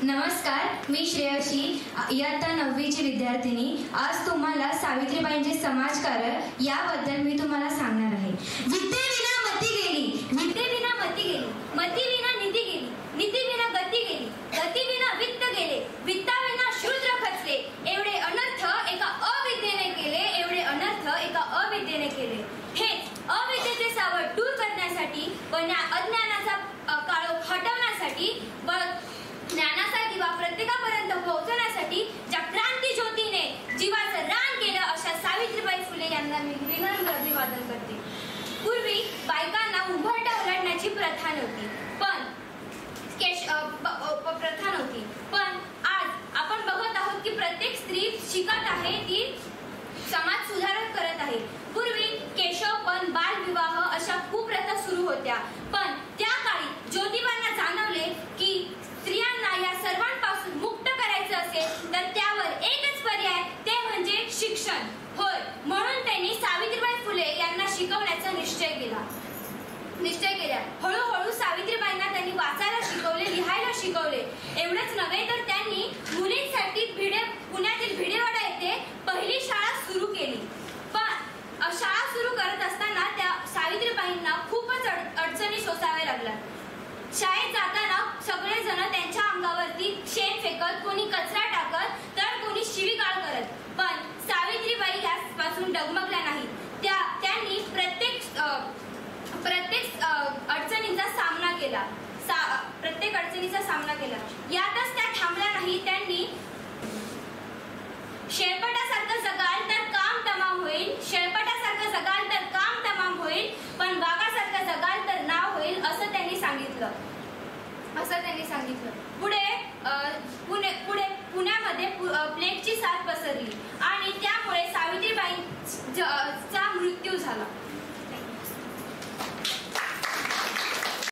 नमस्कार, मी श्रेयशी, इयत्ता 9वीची विद्यार्थिनी. आज तुम्हाला सावित्रीबाईंचे समाजकार्य याबद्दल मी तुम्हाला सांगणार आहे. विद्येविना मती गेली, विद्येविना मती गेली, मतीविना नीती गेली, नीतीविना गती गेली, गतीविना वित्त गेले, वित्ताविना शूद्र खचले. एवढे अनर्थ एका अविद्येने केले, एवढे अनर्थ एका अविद्येने केले. हेच अविद्येचे सावट दूर करण्यासाठी व अज्ञानाचा काळोख हटवण्यासाठी व ज्ञानाचा दिवा प्रत्येकापर्यंत पोहोचवण्यासाठी ज्या क्रांती ज्योतीने जीवाचं रान केलं अशा सावित्रीबाई फुले यांना मी विनम्र अभिवादन करते. पूर्वी बायकांना उंबरठा ओलांडण्याची प्रथा नव्हती, पण आज आपण बघत आहोत की प्रत्येक स्त्री शिकत आहे, ती समाज सुधारण करत आहे. पूर्वी केशवपण, बालविवाह अशा कुप्रथा सुरू होत्या, पण त्या काळी ज्योतिबांना जाणवले की स्त्रियांना या सर्वांपासून मुक्त करायचं असेल तर त्यावर एकच पर्याय, ते म्हणजे शिक्षण होय. म्हणून त्यांनी सावित्रीबाई फुले यांना शिकवण्याचा निश्चय केला. हळूहळू सावित्रीबाईंना त्यांनी वाचायला शिकवले, लिहायला शिकवले. एवढंच नव्हे तर त्यांनी मुलींसाठी पुण्यातील भिडेवाडा येथे पहिली शाळा सुरू केली. पण शाळा सुरू करत असताना त्या सावित्रीबाईंना खूपच अडचणी सोसाव्या लागल्या. शाळेत जाताना सगळेजण त्यांच्या अंगावरती शेण फेकत, कोणी कचरा टाकत, तर कोणी शिवीगाळ करत. पण सावित्रीबाई यापासून डगमगल्या नाही. त्यांनी प्रत्येक अडचणींचा सामना केला. यातच त्या थांबल्या नाही. त्यांनी शेळपटासारखं जगाल तर काम तमाम होईल, शेळपटासारखं जगाल तर काम तमाम होईल, पण वाघासारखं जगाल तर नाव होईल, असं त्यांनी सांगितलं. पुण्यामध्ये प्लेगची साथ पसरली आणि त्यामुळे सावित्रीबाईंचा मृत्यू झाला.